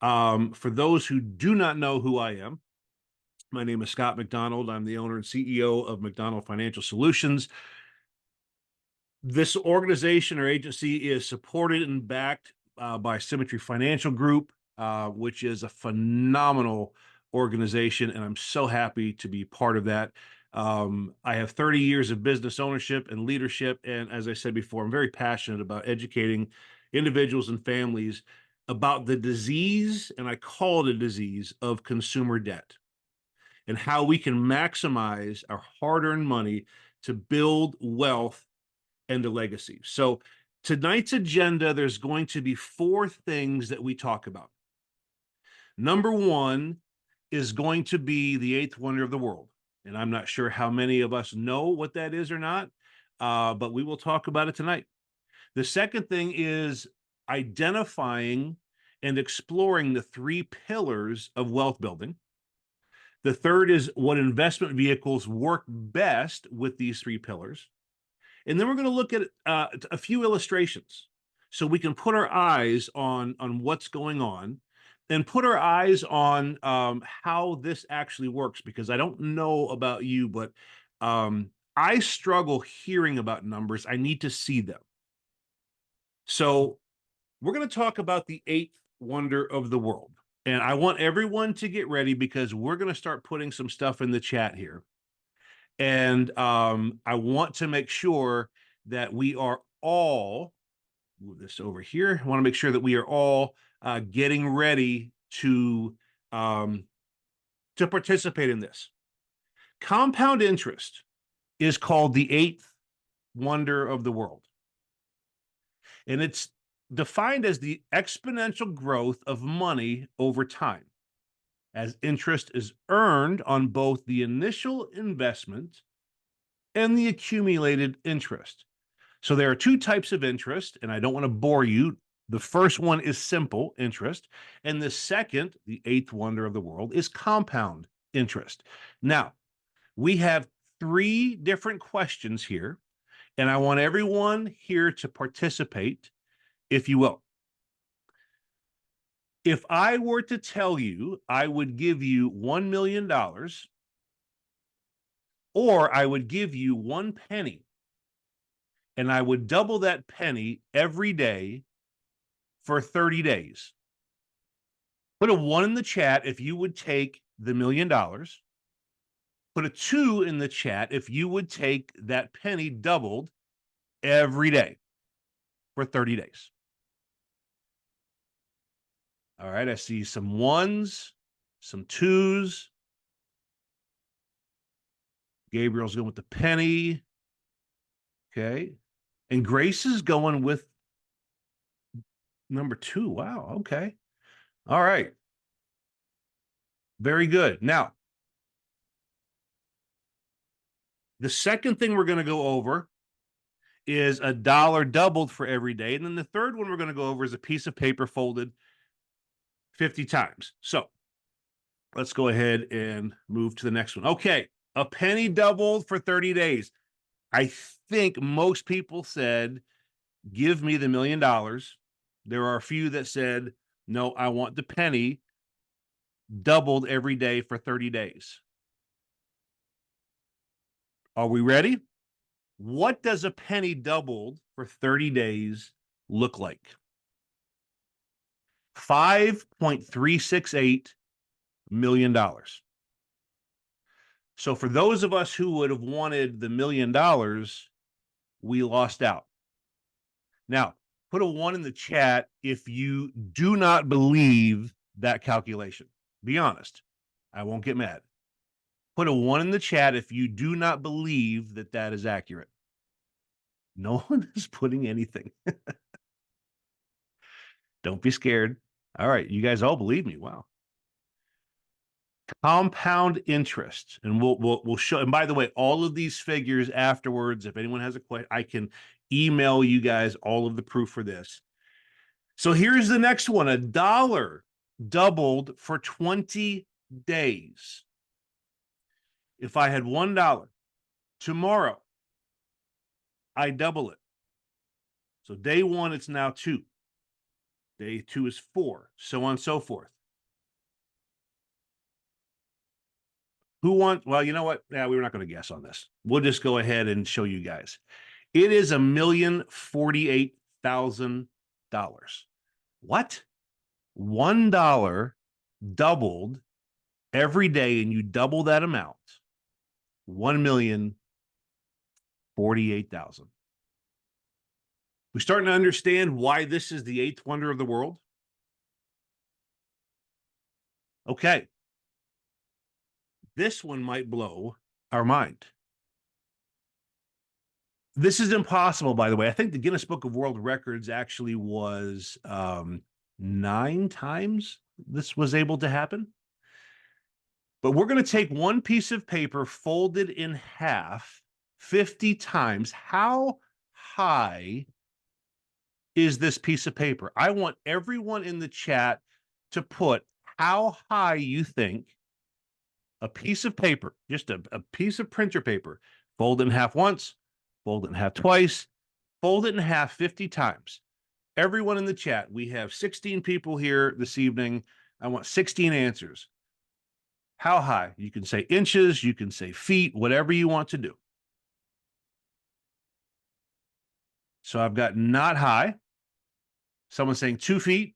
For those who do not know who I am, my name is Scott McDonald. I'm the owner and CEO of McDonald Financial Solutions. This organization or agency is supported and backed by Symmetry Financial Group, which is a phenomenal organization, and I'm so happy to be part of that. I have 30 years of business ownership and leadership, and as I said before, I'm very passionate about educating individuals and families about the disease, and I call it a disease, of consumer debt and how we can maximize our hard-earned money to build wealth and a legacy. So tonight's agenda, there's going to be four things that we talk about. Number one is going to be the eighth wonder of the world. And I'm not sure how many of us know what that is or not, but we will talk about it tonight. The second thing is identifying and exploring the three pillars of wealth building. The third is what investment vehicles work best with these three pillars. And then we're going to look at a few illustrations so we can put our eyes on what's going on and put our eyes on how this actually works, because I don't know about you, but I struggle hearing about numbers. I need to see them. So we're going to talk about the eighth wonder of the world. And I want everyone to get ready because we're going to start putting some stuff in the chat here. And I want to make sure that we are all, move this over here. I want to make sure that we are all getting ready to participate in this. Compound interest is called the eighth wonder of the world. And it's defined as the exponential growth of money over time, as interest is earned on both the initial investment and the accumulated interest. So there are two types of interest, and I don't want to bore you. The first one is simple interest, and the second, the eighth wonder of the world, is compound interest. Now, we have three different questions here, and I want everyone here to participate, if you will. If I were to tell you I would give you $1 million, or I would give you 1 penny, and I would double that penny every day for 30 days. Put a 1 in the chat if you would take the $1 million. Put a 2 in the chat if you would take that penny doubled every day for 30 days. All right, I see some 1s, some 2s. Gabriel's going with the penny. Okay. And Grace is going with number 2. Wow. Okay. All right. Very good. Now, the second thing we're going to go over is a dollar doubled for every day. And then the third one we're going to go over is a piece of paper folded 50 times. So let's go ahead and move to the next one. Okay. A penny doubled for 30 days. I think most people said, give me the $1 million. There are a few that said, no, I want the penny doubled every day for 30 days. Are we ready? What does a penny doubled for 30 days look like? $5.368 million. So for those of us who would have wanted the $1 million, we lost out. Now, put a 1 in the chat if you do not believe that calculation. Be honest. I won't get mad. Put a 1 in the chat if you do not believe that that is accurate. No one is putting anything. Don't be scared. All right, you guys all believe me. Wow. Compound interest, and we'll show. And by the way, all of these figures afterwards, if anyone has a question, I can email you guys all of the proof for this. So here's the next one: a dollar doubled for 20 days. If I had $1 tomorrow, I double it. So day 1, it's now 2. Day 2 is 4, so on and so forth. Who wants, well, you know what? Yeah, we're not going to guess on this. We'll just go ahead and show you guys. It is $1,048,000. What? $1 doubled every day, and you double that amount. 1,048,000. We're starting to understand why this is the eighth wonder of the world. Okay. This one might blow our mind. This is impossible, by the way. I think the Guinness Book of World Records actually was 9 times this was able to happen. But we're going to take one piece of paper folded in half 50 times. How high is this piece of paper? I want everyone in the chat to put how high you think a piece of paper, just a piece of printer paper, fold it in half once, fold it in half twice, fold it in half 50 times. Everyone in the chat, we have 16 people here this evening. I want 16 answers. How high? You can say inches, you can say feet, whatever you want to do. So I've got not high. Someone saying 2 feet.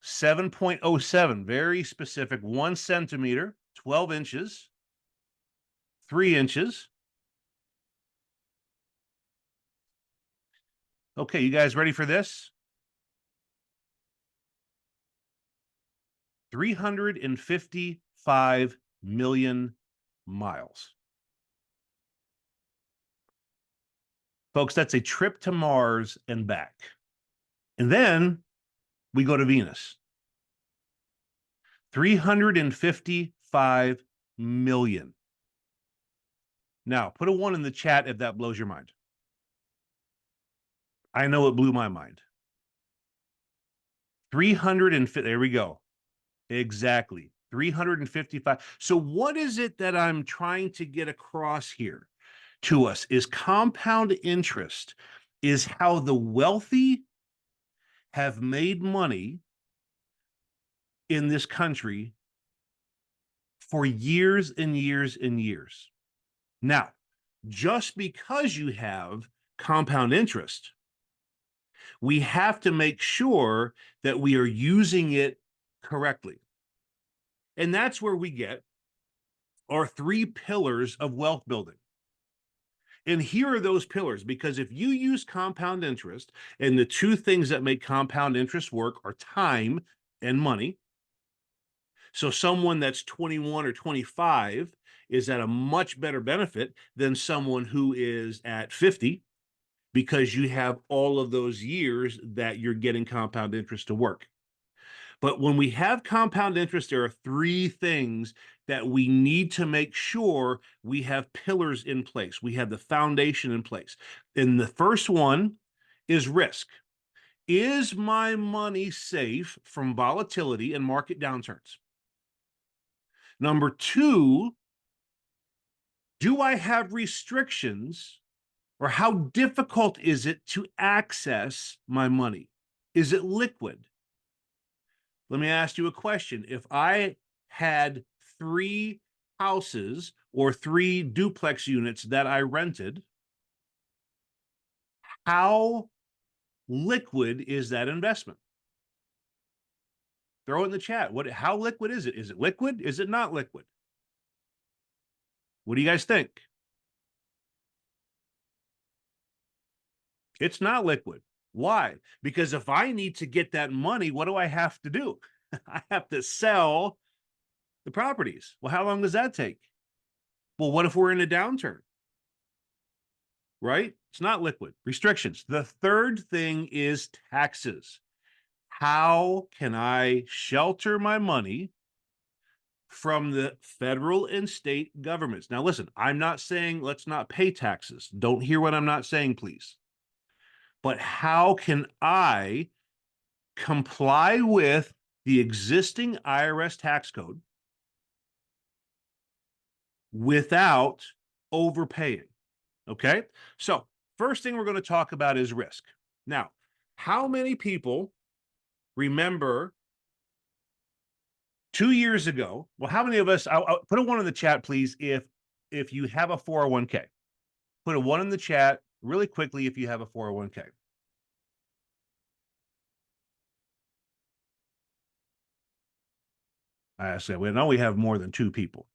7.07, very specific. 1 centimeter, 12 inches, 3 inches. Okay, you guys ready for this? 355 million miles. Folks, that's a trip to Mars and back. And then we go to Venus. 355 million. Now, put a 1 in the chat if that blows your mind. I know it blew my mind. 350, there we go. Exactly. 355. So what is it that I'm trying to get across here to us is compound interest is how the wealthy have made money in this country for years and years and years. Now, just because you have compound interest, we have to make sure that we are using it correctly. And that's where we get our 3 pillars of wealth building. And here are those pillars, because if you use compound interest, and the 2 things that make compound interest work are time and money. So someone that's 21 or 25 is at a much better benefit than someone who is at 50, because you have all of those years that you're getting compound interest to work. But when we have compound interest, there are 3 things that we need to make sure we have pillars in place. We have the foundation in place. And the first one is risk. Is my money safe from volatility and market downturns? Number 2, do I have restrictions, or how difficult is it to access my money? Is it liquid? Let me ask you a question. If I had 3 houses or 3 duplex units that I rented, how liquid is that investment? Throw it in the chat. How liquid is it? Is it liquid? Is it not liquid? What do you guys think? It's not liquid. Why? Because if I need to get that money, what do I have to do? I have to sell the properties. Well, how long does that take? Well, what if we're in a downturn? Right? It's not liquid. Restrictions. The third thing is taxes. How can I shelter my money from the federal and state governments? Now, listen, I'm not saying let's not pay taxes. Don't hear what I'm not saying, please. But how can I comply with the existing IRS tax code without overpaying? Okay, so first thing we're going to talk about is risk. Now, How many people remember 2 years ago? Well, how many of us? I'll put a one in the chat, please. If you have a 401k, put a one in the chat really quickly. If you have a 401k, I said we know we have more than two people.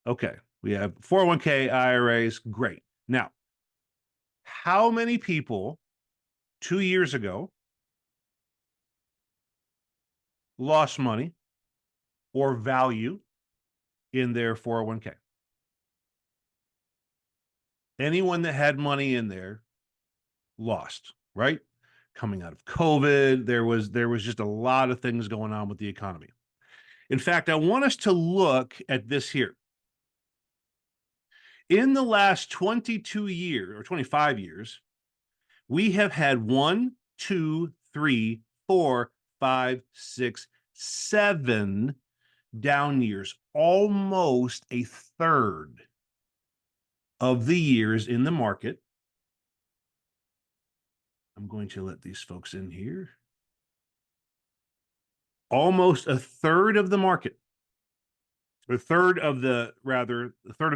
Okay, we have 401k IRAs. Great. Now, how many people 2 years ago lost money or value in their 401k? Anyone that had money in there lost, right? Coming out of COVID, there was just a lot of things going on with the economy. In fact, I want us to look at this here. In the last 22 years or 25 years, we have had 1, 2, 3, 4, 5, 6, 7 down years, almost a third of the years in the market. I'm going to let these folks in here. Almost a third of the market, or a third of the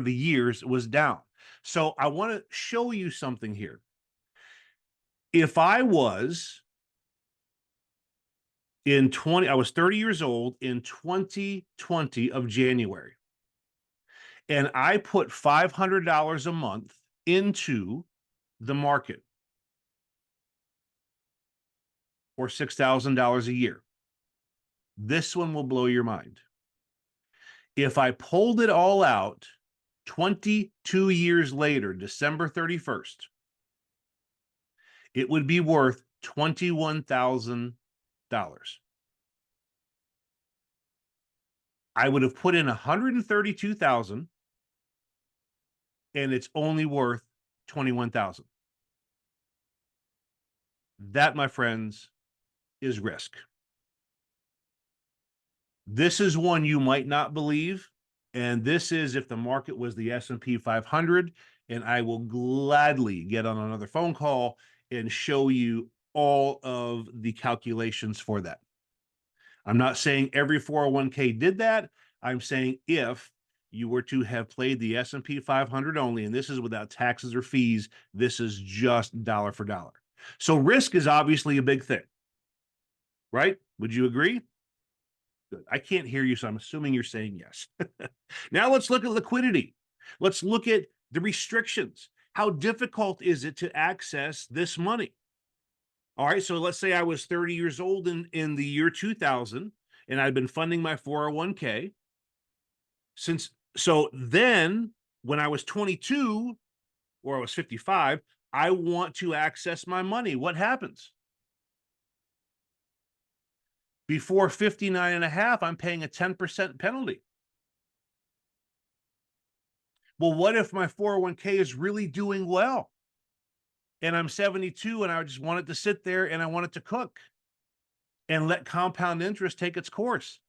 years was down. So I want to show you something here. If I was I was 30 years old in 2020 of January, and I put $500 a month into the market, or $6,000 a year. This one will blow your mind. If I pulled it all out 22 years later, December 31st, it would be worth $21,000. I would have put in $132,000 and it's only worth $21,000. That, my friends, is risk. This is one you might not believe, and this is if the market was the S&P 500, and I will gladly get on another phone call and show you all of the calculations for that. I'm not saying every 401k did that. I'm saying if you were to have played the S&P 500 only, and this is without taxes or fees, this is just dollar for dollar. So risk is obviously a big thing, right? Would you agree? Good. I can't hear you, so I'm assuming you're saying yes. Now let's look at liquidity. Let's look at the restrictions. How difficult is it to access this money? All right, so let's say I was 30 years old in the year 2000, and I'd been funding my 401k. So then when I was 22 or I was 55, I want to access my money. What happens? Before 59 and a half, I'm paying a 10% penalty. Well, what if my 401k is really doing well and I'm 72 and I just want it to sit there and I want it to cook and let compound interest take its course?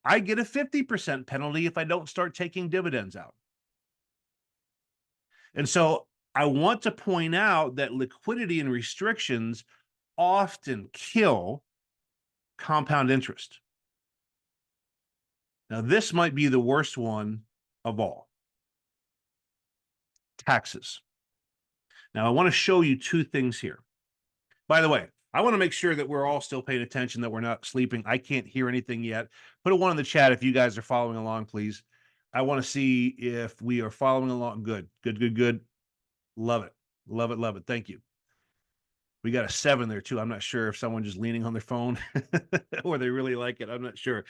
I get a 50% penalty if I don't start taking dividends out. And so I want to point out that liquidity and restrictions often kill compound interest. Now, this might be the worst one of all. Taxes. Now, I want to show you two things here. By the way, I want to make sure that we're all still paying attention, that we're not sleeping. I can't hear anything yet. Put a one in the chat if you guys are following along, please. I want to see if we are following along. Good, good, good, good. Love it. Love it, love it. Thank you. We got a 7 there too. I'm not sure if someone just leaning on their phone or they really like it. I'm not sure.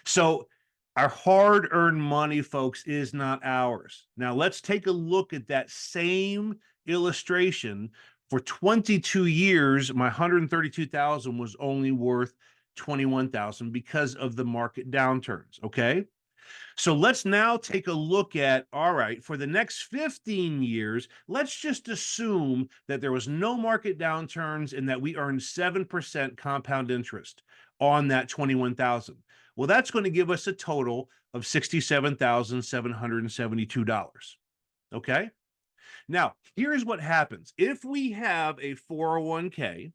So our hard-earned money, folks, is not ours. Now let's take a look at that same illustration. For 22 years, my 132,000 was only worth 21,000 because of the market downturns. Okay. So let's now take a look at, all right, for the next 15 years, let's just assume that there was no market downturns and that we earned 7% compound interest on that 21,000. Well, that's going to give us a total of $67,772. Okay. Now, here's what happens. If we have a 401k,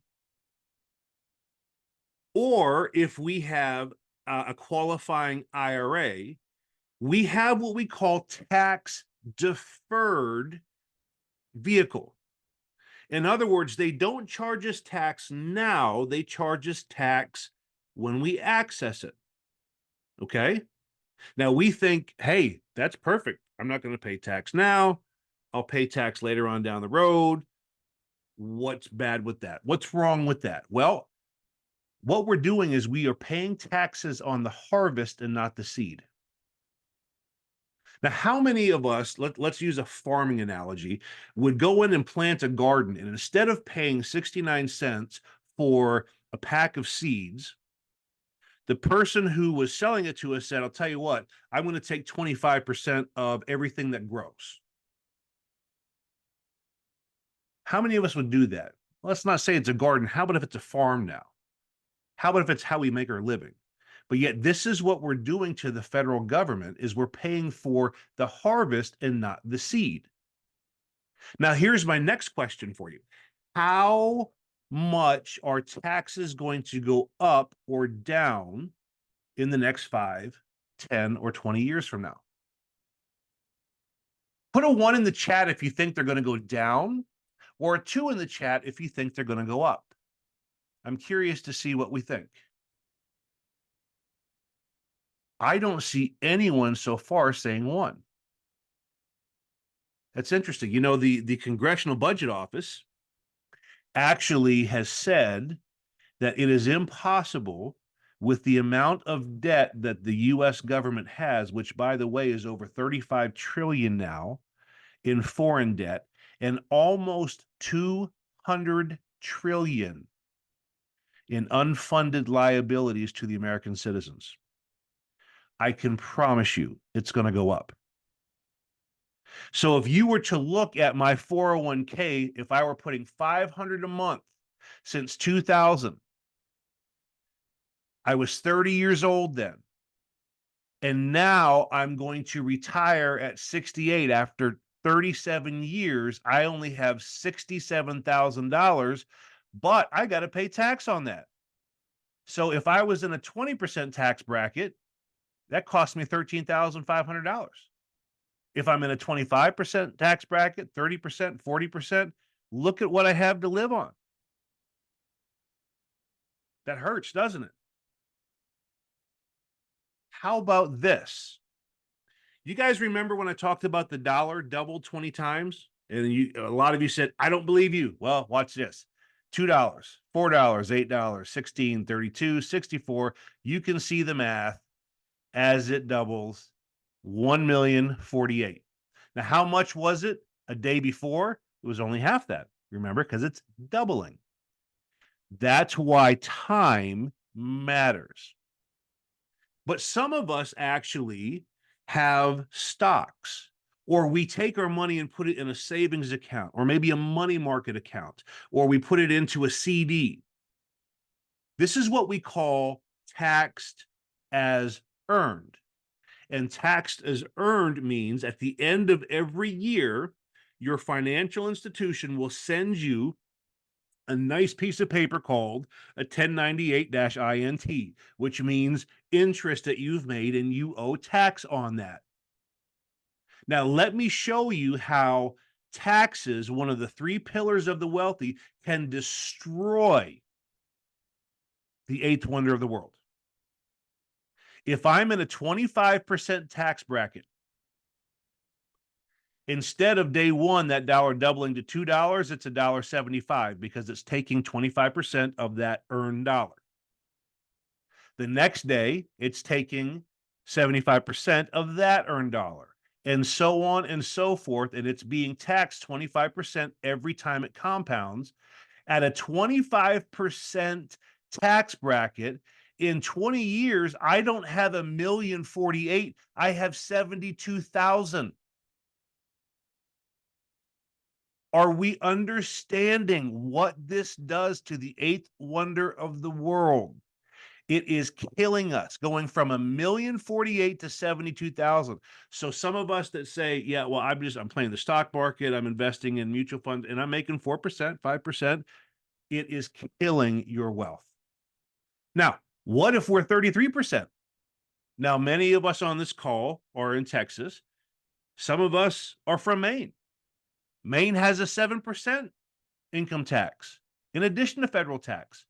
or if we have a qualifying IRA, we have what we call tax deferred vehicle. In other words, they don't charge us tax now, they charge us tax when we access it. Okay. Now we think, hey, that's perfect. I'm not going to pay tax now. I'll pay tax later on down the road. What's bad with that? What's wrong with that? Well, what we're doing is we are paying taxes on the harvest and not the seed. Now, how many of us, let's use a farming analogy, would go in and plant a garden, and instead of paying 69 cents for a pack of seeds, the person who was selling it to us said, I'll tell you what, I'm going to take 25% of everything that grows. How many of us would do that? Let's not say it's a garden. How about if it's a farm now? How about if it's how we make our living? But yet this is what we're doing to the federal government is we're paying for the harvest and not the seed. Now, here's my next question for you. How much are taxes going to go up or down in the next 5, 10, or 20 years from now? Put a 1 in the chat if you think they're going to go down, or a 2 in the chat if you think they're going to go up. I'm curious to see what we think. I don't see anyone so far saying 1. That's interesting. You know, the Congressional Budget Office actually has said that it is impossible with the amount of debt that the US government has, which by the way is over 35 trillion now in foreign debt and almost 200 trillion in unfunded liabilities to the American citizens. I can promise you it's going to go up. So if you were to look at my 401k, if I were putting $500 a month since 2000, I was 30 years old then. And now I'm going to retire at 68 after 37 years. I only have $67,000, but I got to pay tax on that. So if I was in a 20% tax bracket, that cost me $13,500. If I'm in a 25% tax bracket, 30%, 40%, look at what I have to live on. That hurts, doesn't it? How about this? You guys remember when I talked about the dollar doubled 20 times? And a lot of you said, I don't believe you. Well, watch this. $2, $4, $8, 16, 32, 64. You can see the math as it doubles. 1,048,000. Now, how much was it a day before? It was only half that. Remember, because it's doubling. That's why time matters. But some of us actually have stocks, or we take our money and put it in a savings account, or maybe a money market account, or we put it into a CD. This is what we call taxed as earned. And taxed as earned means at the end of every year, your financial institution will send you a nice piece of paper called a 1098-INT, which means interest that you've made and you owe tax on that. Now, let me show you how taxes, one of the 3 pillars of the wealthy, can destroy the 8th wonder of the world. If I'm in a 25% tax bracket, instead of day one, that dollar doubling to $2, it's $1.75 because it's taking 25% of that earned dollar. The next day, it's taking 75% of that earned dollar, and so on and so forth. And it's being taxed 25% every time it compounds. At a 25% tax bracket, in 20 years, I don't have 1,048,000. I have 72,000. Are we understanding what this does to the 8th wonder of the world? It is killing us, going from 1,048,000 to 72,000. So some of us that say, yeah, well, I'm playing the stock market, I'm investing in mutual funds, and I'm making 4%, 5%. It is killing your wealth. Now, what if we're 33%? Now, many of us on this call are in Texas. Some of us are from Maine. Maine has a 7% income tax in addition to federal tax.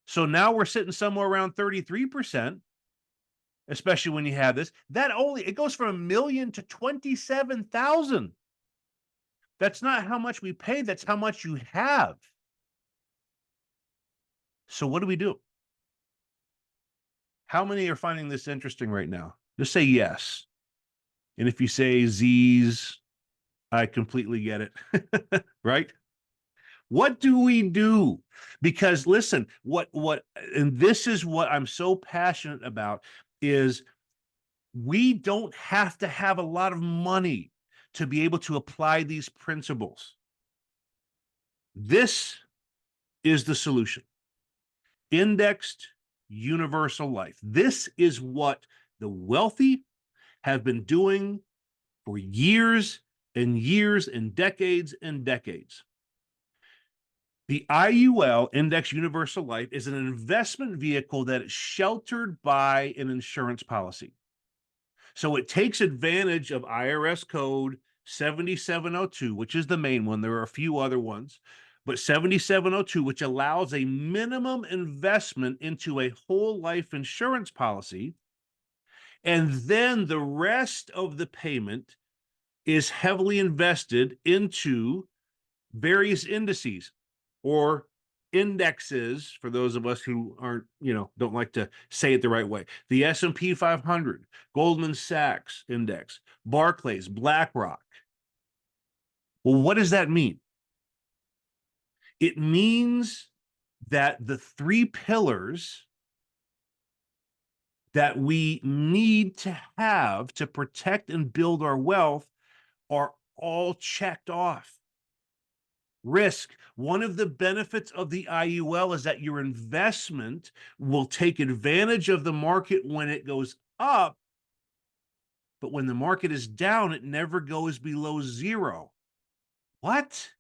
So now we're sitting somewhere around 33%, especially when you have this. It goes from 1,000,000 to 27,000. That's not how much we pay, that's how much you have. So what do we do? How many are finding this interesting right now? Just say yes. And if you say Z's, I completely get it. Right? What do we do? Because listen, and this is what I'm so passionate about is we don't have to have a lot of money to be able to apply these principles. This is the solution. Indexed universal life. This is what the wealthy have been doing for years and years and decades and decades. The IUL, Index Universal Life, is an investment vehicle that is sheltered by an insurance policy. So it takes advantage of IRS code 7702, which is the main one. There are a few other ones, but 7702, which allows a minimum investment into a whole life insurance policy. And then the rest of the payment is heavily invested into various indices or indexes, for those of us who aren't, don't like to say it the right way. The S&P 500, Goldman Sachs index, Barclays, BlackRock. Well, what does that mean? It means that the three pillars that we need to have to protect and build our wealth are all checked off. Risk. One of the benefits of the IUL is that your investment will take advantage of the market when it goes up, but when the market is down, it never goes below zero. What?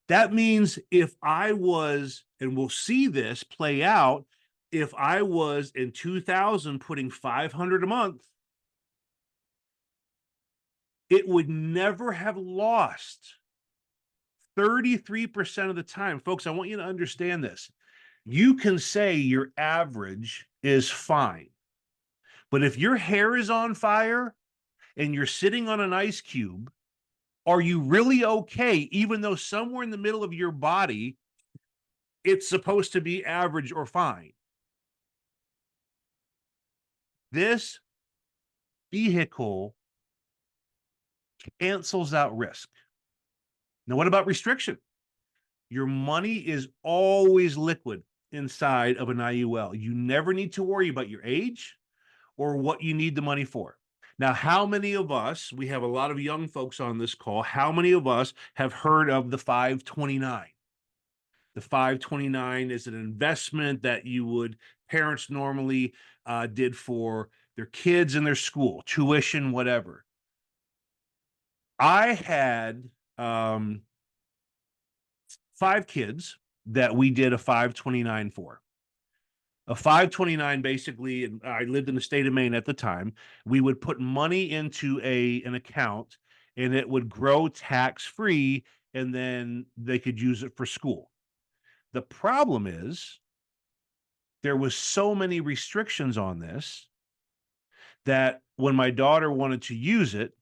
That means if I was, and we'll see this play out, if I was in 2000 putting $500 a month, it would never have lost 33% of the time. Folks, I want you to understand this. You can say your average is fine, but if your hair is on fire and you're sitting on an ice cube, are you really okay, even though somewhere in the middle of your body, it's supposed to be average or fine? This vehicle cancels out risk. Now, what about restriction? Your money is always liquid inside of an IUL. You never need to worry about your age or what you need the money for. Now, how many of us, we have a lot of young folks on this call, how many of us have heard of the 529? The 529 is an investment that parents normally did for their kids in their school, tuition, whatever. I had 5 kids that we did a 529 for. A 529, basically, and I lived in the state of Maine at the time, we would put money into an account and it would grow tax-free, and then they could use it for school. The problem is there was so many restrictions on this that when my daughter wanted to use it,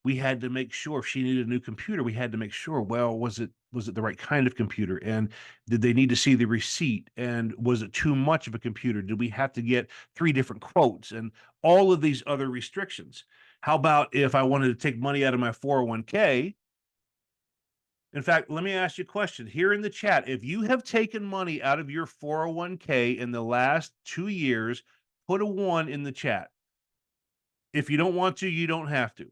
we had to make sure if she needed a new computer, we had to make sure, well, was it the right kind of computer? And did they need to see the receipt? And was it too much of a computer? Did we have to get 3 different quotes and all of these other restrictions? How about if I wanted to take money out of my 401k? In fact, let me ask you a question here in the chat. If you have taken money out of your 401k in the last 2 years, put a 1 in the chat. If you don't want to, you don't have to.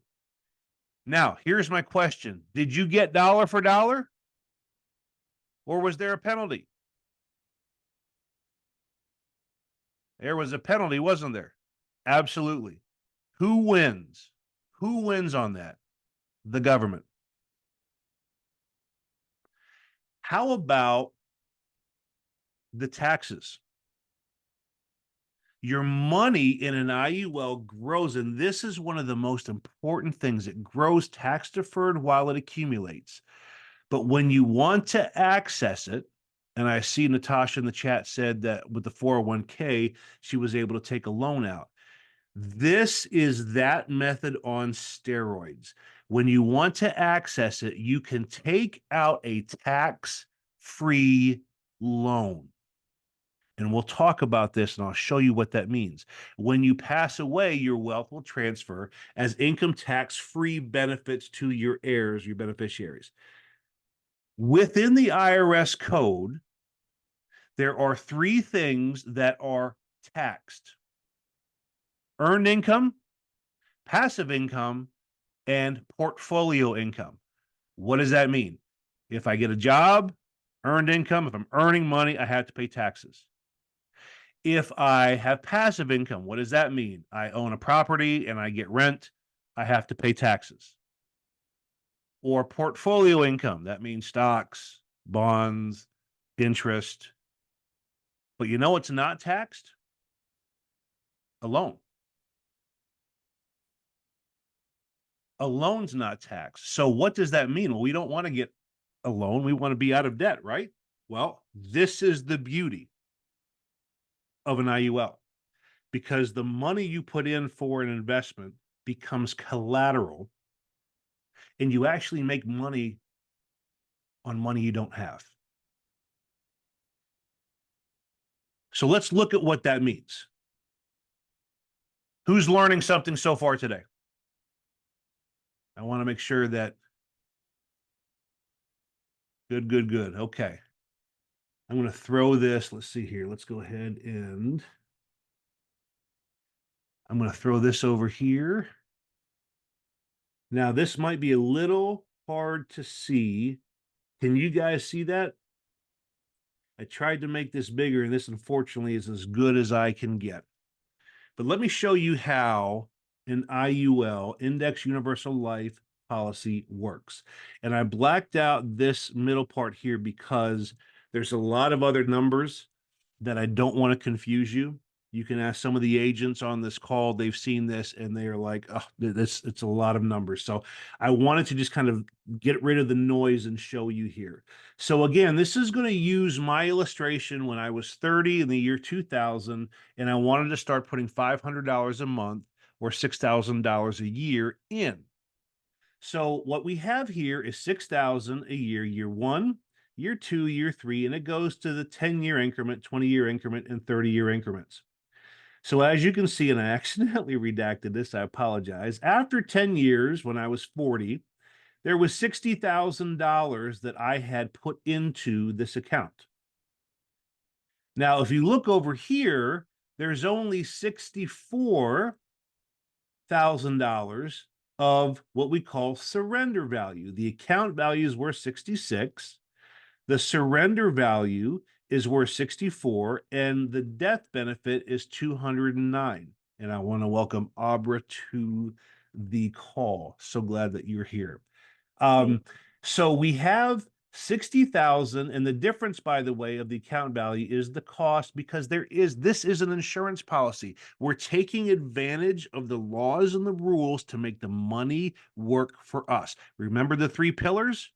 Now, here's my question. Did you get dollar for dollar? Or was there a penalty? There was a penalty, wasn't there? Absolutely. Who wins? Who wins on that? The government. How about the taxes? Your money in an IUL grows, and this is one of the most important things. It grows tax deferred while it accumulates. But when you want to access it, and I see Natasha in the chat said that with the 401k, she was able to take a loan out. This is that method on steroids. When you want to access it, you can take out a tax-free loan. And we'll talk about this and I'll show you what that means. When you pass away, your wealth will transfer as income tax-free benefits to your heirs, your beneficiaries. Within the IRS code, there are three things that are taxed: earned income, passive income, and portfolio income. What does that mean? If I get a job, earned income, if I'm earning money, I have to pay taxes. If I have passive income, what does that mean? I own a property and I get rent, I have to pay taxes. Or portfolio income, that means stocks, bonds, interest. But you know what's not taxed? A loan. A loan's not taxed. So what does that mean? Well, we don't want to get a loan. We want to be out of debt, right? Well, this is the beauty of an IUL, because the money you put in for an investment becomes collateral and you actually make money on money you don't have. So let's look at what that means. Who's learning something so far today? I want to make sure that good. Okay. I'm going to throw this. Let's see here. Let's go ahead and I'm going to throw this over here. Now, this might be a little hard to see. Can you guys see that? I tried to make this bigger, and this unfortunately is as good as I can get. But let me show you how an IUL, Index Universal Life Policy, works. And I blacked out this middle part here because there's a lot of other numbers that I don't want to confuse you. You can ask some of the agents on this call, they've seen this and they are like, oh, it's a lot of numbers. So I wanted to just kind of get rid of the noise and show you here. So again, this is going to use my illustration when I was 30 in the year 2000, and I wanted to start putting $500 a month or $6,000 a year in. So what we have here is $6,000 a year, year one, year two, year three, and it goes to the 10-year increment, 20-year increment, and 30-year increments. So as you can see, and I accidentally redacted this, I apologize. After 10 years, when I was 40, there was $60,000 that I had put into this account. Now, if you look over here, there's only $64,000 of what we call surrender value. The account value is worth 66. The surrender value is worth 64, and the death benefit is 209. And I want to welcome Abra to the call. So glad that you're here. So we have 60,000, and the difference, by the way, of the account value is the cost, because this is an insurance policy. We're taking advantage of the laws and the rules to make the money work for us. Remember the three pillars?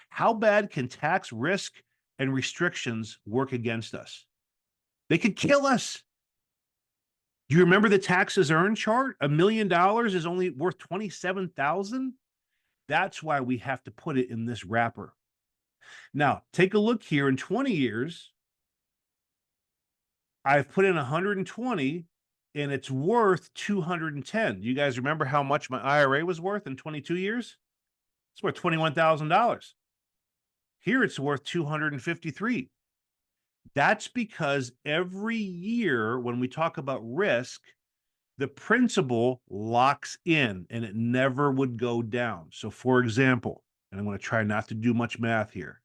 How bad can tax risk and restrictions work against us? They could kill us. Do you remember the taxes earned chart? $1 million is only worth 27,000. That's why we have to put it in this wrapper. Now, take a look here. In 20 years, I've put in 120 and it's worth 210. Do you guys remember how much my IRA was worth in 22 years? It's worth $21,000. Here it's worth 253. That's because every year when we talk about risk, the principal locks in and it never would go down. So for example, and I'm going to try not to do much math here,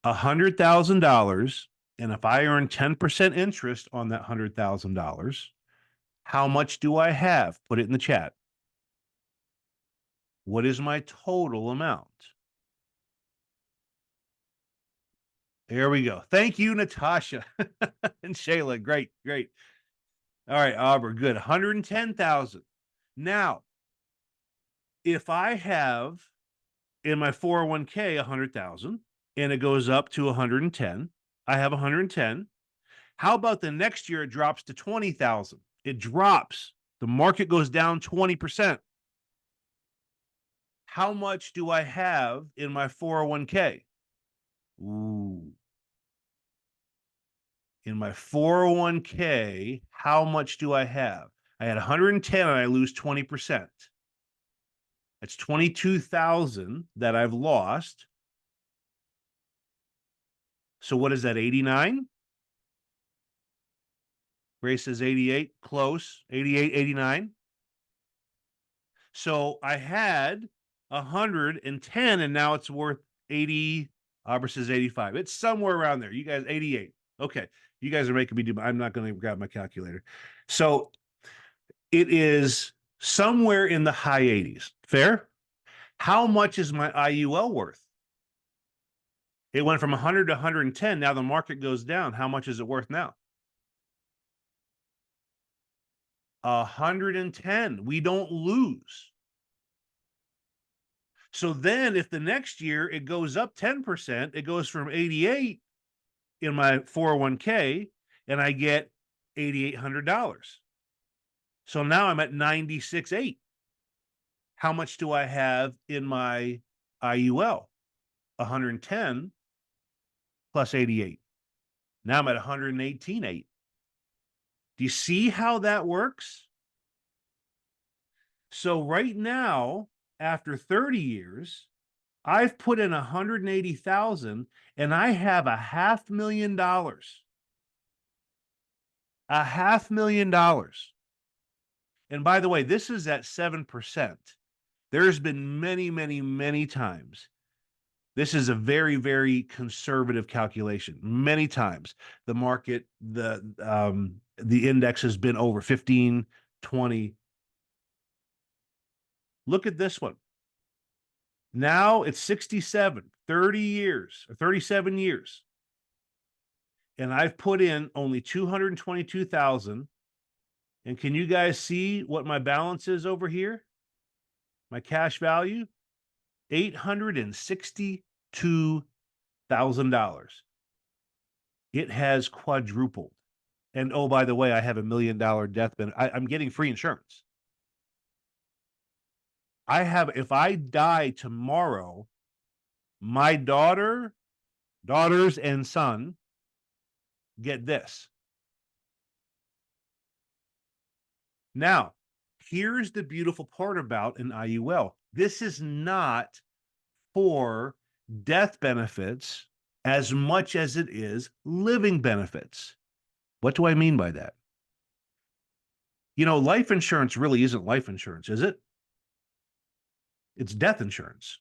$100,000 And if I earn 10% interest on that $100,000, how much do I have? Put it in the chat. What is my total amount? There we go. Thank you, Natasha and Shayla. Great, great. All right, Aubrey, good. 110,000. Now, if I have in my 401k 100,000 and it goes up to 110, I have 110. How about the next year it drops to 20,000? It drops. The market goes down 20%. How much do I have in my 401k? Ooh. In my 401k, how much do I have? I had 110 and I lose 20%. That's 22,000 that I've lost. So what is that, 89? Grace says 88, close, 88, 89. So I had 110 and now it's worth 80. Aubrey says 85. It's somewhere around there. You guys, 88. Okay. You guys are making me do, I'm not going to grab my calculator. So it is somewhere in the high 80s. Fair? How much is my IUL worth? It went from 100 to 110. Now the market goes down. How much is it worth now? 110. We don't lose. So then if the next year it goes up 10%, it goes from 88 in my 401k and I get $8,800. So now I'm at 96.8. How much do I have in my IUL? 110 plus 88. Now I'm at 118.8. Do you see how that works? So right now, after 30 years, I've put in 180,000 and I have $500,000. $500,000. And by the way, this is at 7%. There's been many, many, many times. This is a very, very conservative calculation. Many times the market, the index has been over 15, 20. Look at this one. Now it's 67, 30 years, or 37 years. And I've put in only 222,000. And can you guys see what my balance is over here? My cash value, $862,000. It has quadrupled. And oh, by the way, I have $1 million death benefit. I'm getting free insurance. I have, if I die tomorrow, my daughters and son get this. Now, here's the beautiful part about an IUL. This is not for death benefits as much as it is living benefits. What do I mean by that? You know, life insurance really isn't life insurance, is it? It's death insurance.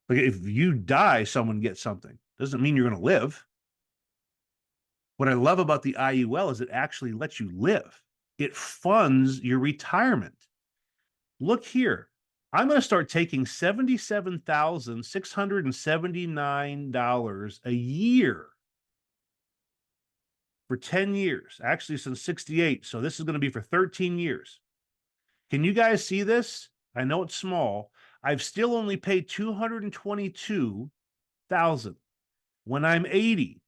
Like if you die, someone gets something. Doesn't mean you're going to live. What I love about the IUL is it actually lets you live. It funds your retirement. Look here. I'm going to start taking $77,679 a year for 10 years, actually since 68. So this is going to be for 13 years. Can you guys see this? I know it's small. I've still only paid $222,000. When I'm 80,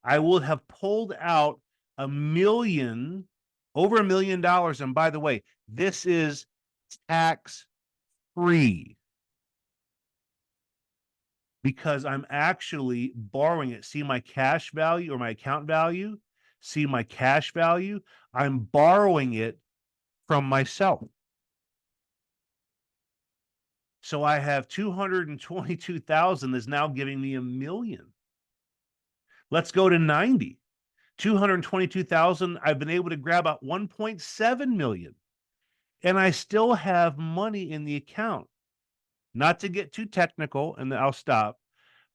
I will have pulled out over $1 million. And by the way, this is tax-free because I'm actually borrowing it. See my cash value or my account value? See my cash value? I'm borrowing it from myself. So I have 222,000 is now giving me $1 million. Let's go to 90. 222,000, I've been able to grab out 1.7 million. And I still have money in the account. Not to get too technical, and I'll stop,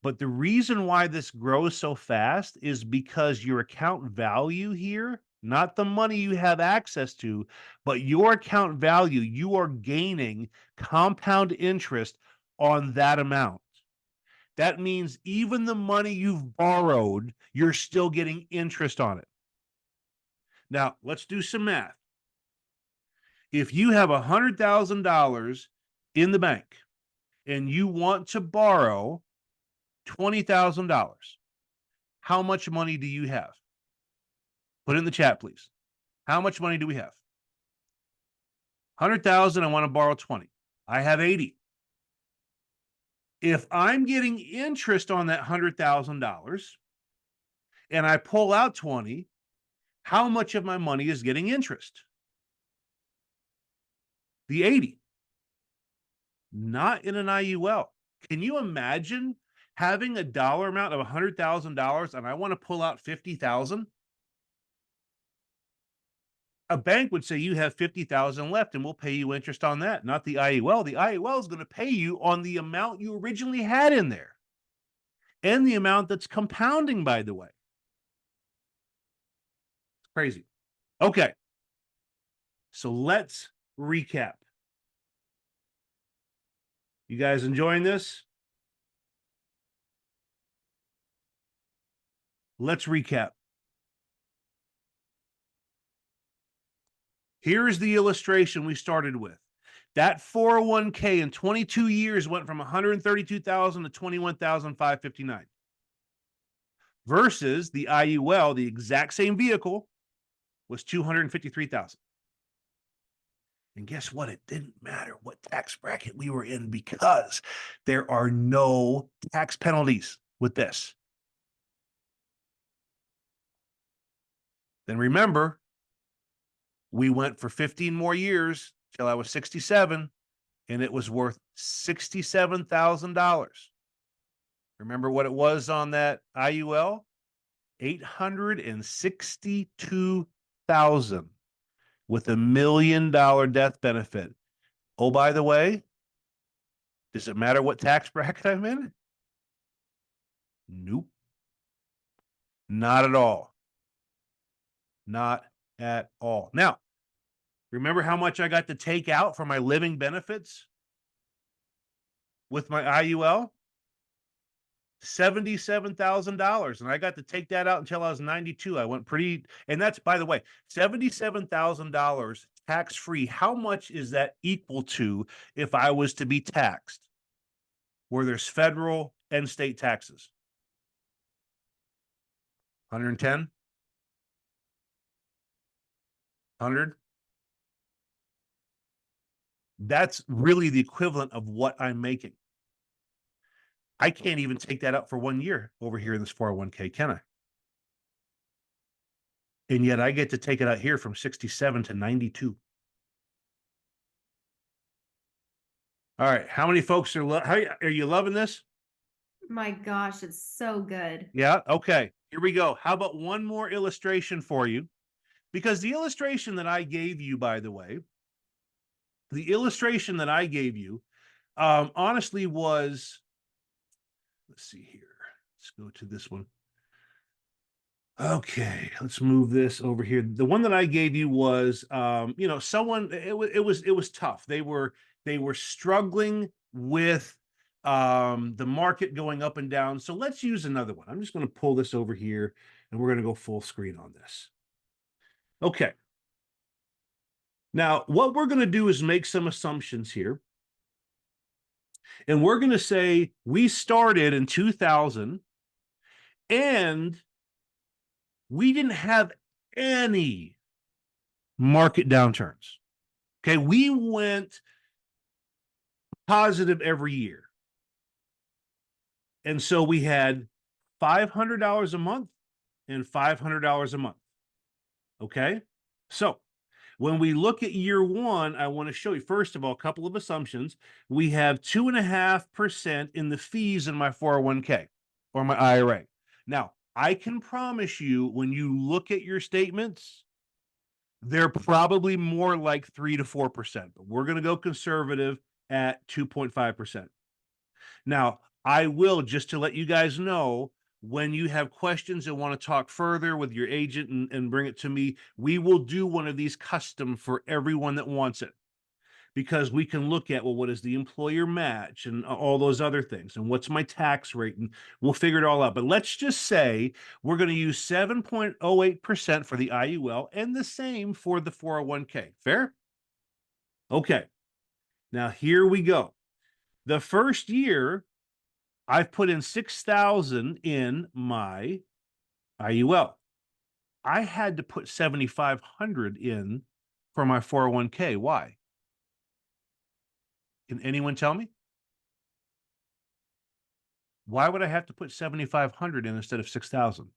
But the reason why this grows so fast is because your account value here, not the money you have access to, but your account value, you are gaining compound interest on that amount. That means even the money you've borrowed, you're still getting interest on it. Now, let's do some math. If you have $100,000 in the bank and you want to borrow $20,000, how much money do you have? Put it in the chat, please. How much money do we have? 100,000, I want to borrow 20. I have 80. If I'm getting interest on that $100,000 and I pull out 20, how much of my money is getting interest? The 80. Not in an IUL. Can you imagine having a dollar amount of $100,000 and I want to pull out 50,000? A bank would say you have 50,000 left and we'll pay you interest on that, not the IUL. The IUL is going to pay you on the amount you originally had in there and the amount that's compounding, by the way. It's crazy. Okay. So let's recap. You guys enjoying this? Let's recap. Here's the illustration we started with. That 401k in 22 years went from 132,000 to 21,559 versus the IUL, the exact same vehicle, was 253,000. And guess what? It didn't matter what tax bracket we were in because there are no tax penalties with this. Then remember, we went for 15 more years till I was 67, and it was worth $67,000. Remember what it was on that IUL? $862,000 with $1 million death benefit. Oh, by the way, does it matter what tax bracket I'm in? Nope. Not at all. Not at all. Now, remember how much I got to take out for my living benefits with my IUL? $77,000. And I got to take that out until I was 92. I went pretty, and that's, by the way, $77,000 tax free. How much is that equal to if I was to be taxed where there's federal and state taxes? 110? 100? That's really the equivalent of what I'm making. I can't even take that out for 1 year over here in this 401k, can I? And yet I get to take it out here from 67 to 92. All right. How many folks are you loving this? My gosh, it's so good. Yeah. Okay. Here we go. How about one more illustration for you? Because the illustration that I gave you, by the way, honestly was, let's see here. Let's go to this one. Okay, let's move this over here. The one that I gave you was, someone. It was tough. They were struggling with the market going up and down. So let's use another one. I'm just going to pull this over here, and we're going to go full screen on this. Okay. Now, what we're going to do is make some assumptions here. And we're going to say we started in 2000 and we didn't have any market downturns. Okay. We went positive every year. And so we had $500 a month and $500 a month. Okay. So when we look at year one, I want to show you, first of all, a couple of assumptions. We have 2.5% in the fees in my 401k or my IRA. Now, I can promise you when you look at your statements, they're probably more like 3 to 4%, but we're going to go conservative at 2.5%. Now, I will, just to let you guys know, when you have questions and want to talk further with your agent and bring it to me, we will do one of these custom for everyone that wants it, because we can look at, well, what is the employer match and all those other things, and what's my tax rate, and we'll figure it all out. But let's just say we're going to use 7.08% for the IUL and the same for the 401k. Fair? Okay. Now here we go. The first year, I've put in 6,000 in my IUL. I had to put 7,500 in for my 401k. Why? Can anyone tell me? Why would I have to put 7,500 in instead of 6,000?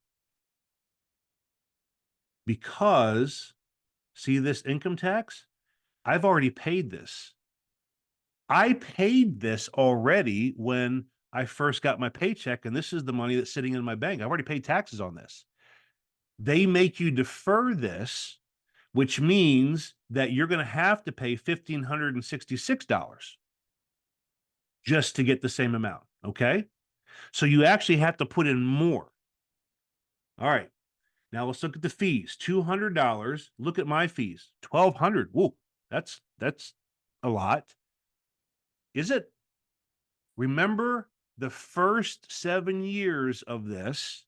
Because, see this income tax? I've already paid this. I paid this already when I first got my paycheck, and this is the money that's sitting in my bank. I've already paid taxes on this. They make you defer this, which means that you're going to have to pay $1,566 just to get the same amount. Okay. So you actually have to put in more. All right. Now let's look at the fees. $200. Look at my fees. 1,200. Whoa, that's a lot. Is it? Remember the first 7 years of this,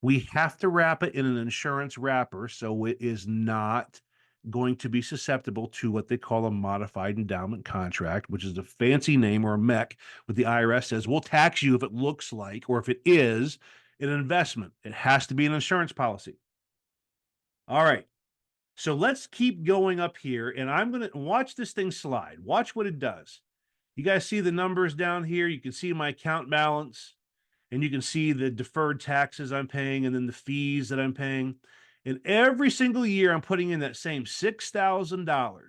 we have to wrap it in an insurance wrapper so it is not going to be susceptible to what they call a modified endowment contract, which is a fancy name, or a MEC, what the IRS says we'll tax you if it looks like, or if it is an investment. It has to be an insurance policy. All right. So let's keep going up here, and I'm going to watch this thing slide. Watch what it does. You guys see the numbers down here? You can see my account balance, and you can see the deferred taxes I'm paying, and then the fees that I'm paying. And every single year, I'm putting in that same $6,000.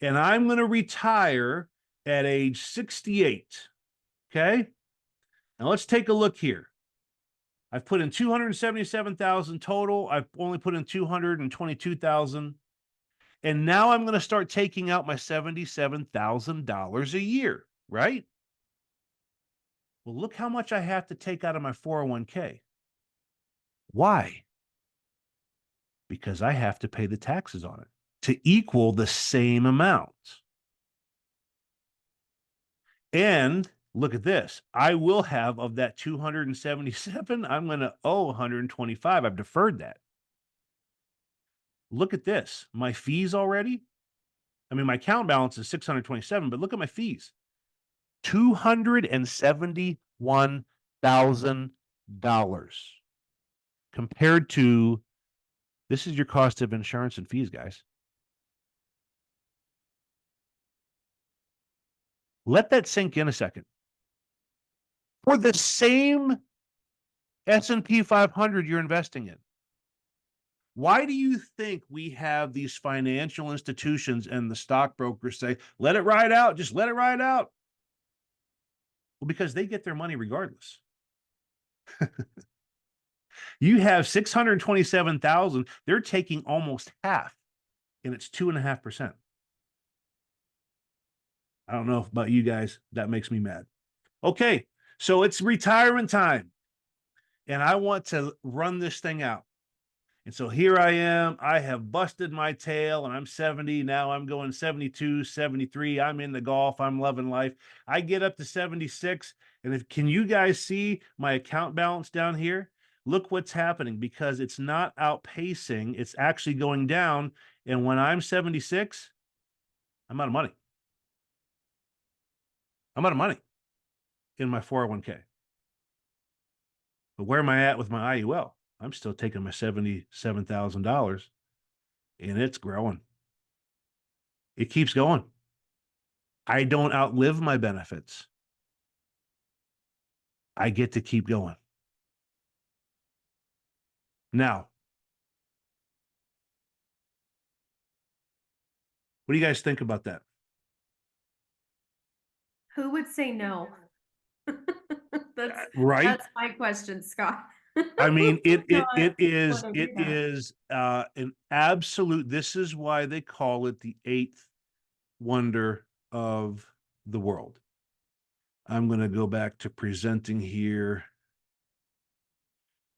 And I'm going to retire at age 68. Okay. Now let's take a look here. I've put in 277,000 total. I've only put in 222,000. And now I'm going to start taking out my $77,000 a year, right? Well, look how much I have to take out of my 401k. Why? Because I have to pay the taxes on it to equal the same amount. And look at this. I will have, of that 277, I'm going to owe 125. I've deferred that. Look at this. My fees already. I mean, my account balance is 627, but look at my fees. $271,000 compared to, this is your cost of insurance and fees, guys. Let that sink in a second. For the same S&P 500 you're investing in. Why do you think we have these financial institutions and the stockbrokers say, let it ride out, just let it ride out? Well, because they get their money regardless. You have 627,000, they're taking almost half, and it's 2.5%. I don't know about you guys, that makes me mad. Okay, so it's retirement time, and I want to run this thing out. And so here I am. I have busted my tail, and I'm 70. Now I'm going 72, 73. I'm in the golf. I'm loving life. I get up to 76. And can you guys see my account balance down here? Look what's happening, because it's not outpacing. It's actually going down. And when I'm 76, I'm out of money. I'm out of money in my 401k. But where am I at with my IUL? I'm still taking my $77,000, and it's growing. It keeps going. I don't outlive my benefits. I get to keep going. Now, what do you guys think about that? Who would say no? Right? That's my question, Scott. I mean, Who would not it wanna do that? is an absolute. This is why they call it the eighth wonder of the world. I'm going to go back to presenting here.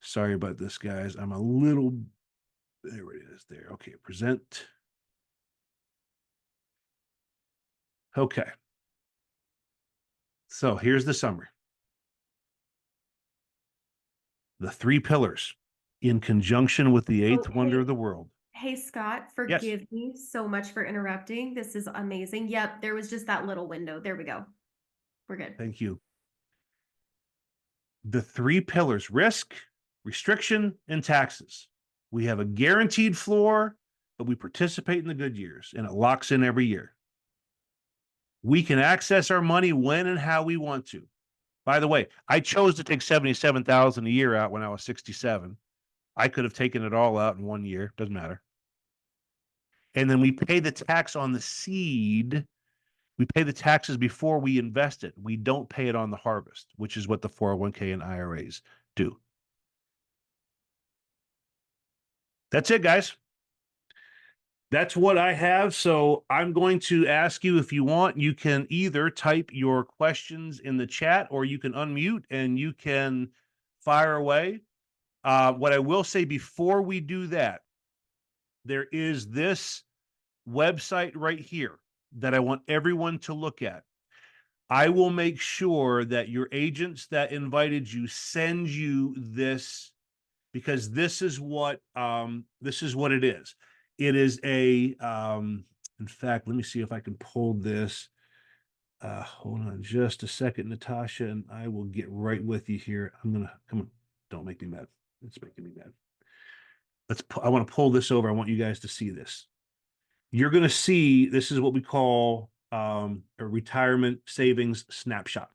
Sorry about this, guys. I'm a little, there it is there. Okay, present. Okay. So here's the summary. The three pillars in conjunction with the eighth Oh, wonder of the world. hey, Scott, Yes, forgive me so much for interrupting. This is amazing. Yep, there was just that little window. There we go. We're good. thank you. The three pillars: risk, restriction, and taxes. We have a guaranteed floor, but we participate in the good years and it locks in every year. We can access our money when and how we want to. By the way, I chose to take 77,000 a year out when I was 67. I could have taken it all out in 1 year, doesn't matter. And then we pay the tax on the seed. We pay the taxes before we invest it. We don't pay it on the harvest, which is what the 401k and IRAs do. That's it, guys. That's what I have. So I'm going to ask you, if you want, you can either type your questions in the chat or you can unmute and you can fire away. What I will say before we do that, there is this website right here that I want everyone to look at. I will make sure that your agents that invited you send you this, because this is what it is. It is a in fact, let me see if I can pull this. Hold on just a second, Natasha, and I will get right with you here. I'm gonna come on, don't make me mad. It's making me mad. I want to pull this over. I want you guys to see this. You're gonna see this is what we call a retirement savings snapshot.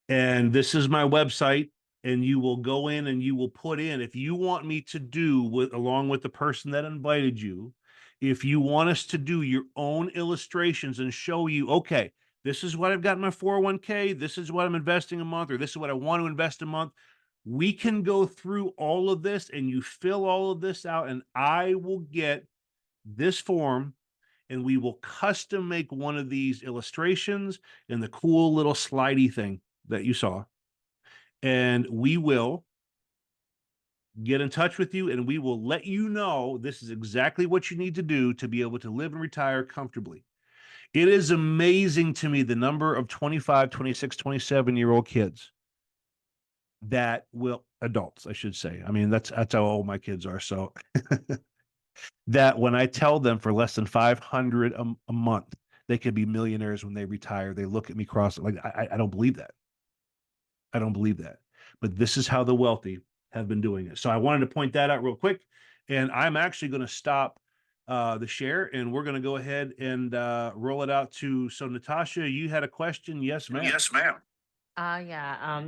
And this is my website, and you will go in and you will put in, if you want me to do with, along with the person that invited you, if you want us to do your own illustrations and show you, okay, this is what I've got in my 401k, this is what I'm investing a month, or this is what I want to invest a month, we can go through all of this and you fill all of this out, and I will get this form and we will custom make one of these illustrations and the cool little slidey thing that you saw. And we will get in touch with you and we will let you know this is exactly what you need to do to be able to live and retire comfortably. It is amazing to me the number of 25, 26, 27-year-old kids that will, adults, I should say. I mean, that's how old my kids are. So that when I tell them for less than 500 a month, they could be millionaires when they retire, they look at me cross like, I don't believe that. I don't believe that. But this is how the wealthy have been doing it. So I wanted to point that out real quick. And I'm actually going to stop the share and we're going to go ahead and roll it out to. So, Natasha, you had a question? Yes, ma'am. Yes, ma'am. Yeah.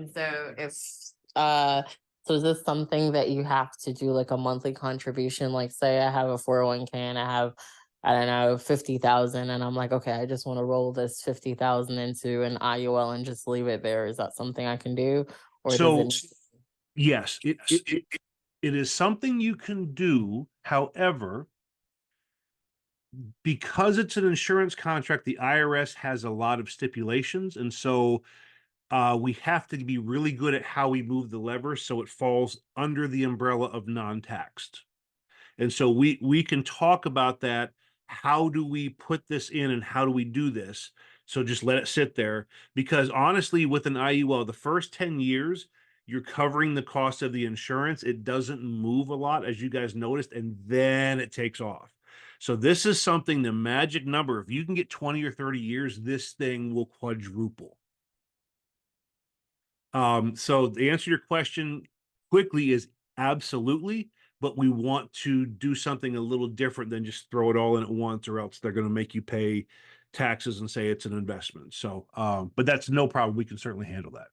Uh so is this something that you have to do like a monthly contribution? Like say I have a 401k and I have, I don't know, 50,000 and I'm like, okay, I just want to roll this 50,000 into an IUL and just leave it there. Is that something I can do? Or So, does it yes, it is something you can do. However, because it's an insurance contract, the IRS has a lot of stipulations. And so we have to be really good at how we move the lever so it falls under the umbrella of non-taxed. And so we can talk about that. How do we put this in and how do we do this? So just let it sit there, because honestly, with an IUL, the first 10 years, you're covering the cost of the insurance. It doesn't move a lot, as you guys noticed, and then it takes off. So this is something, the magic number, if you can get 20 or 30 years, this thing will quadruple. So the answer to your question quickly is absolutely, but we want to do something a little different than just throw it all in at once, or else they're going to make you pay taxes and say it's an investment. So, but that's no problem. We can certainly handle that.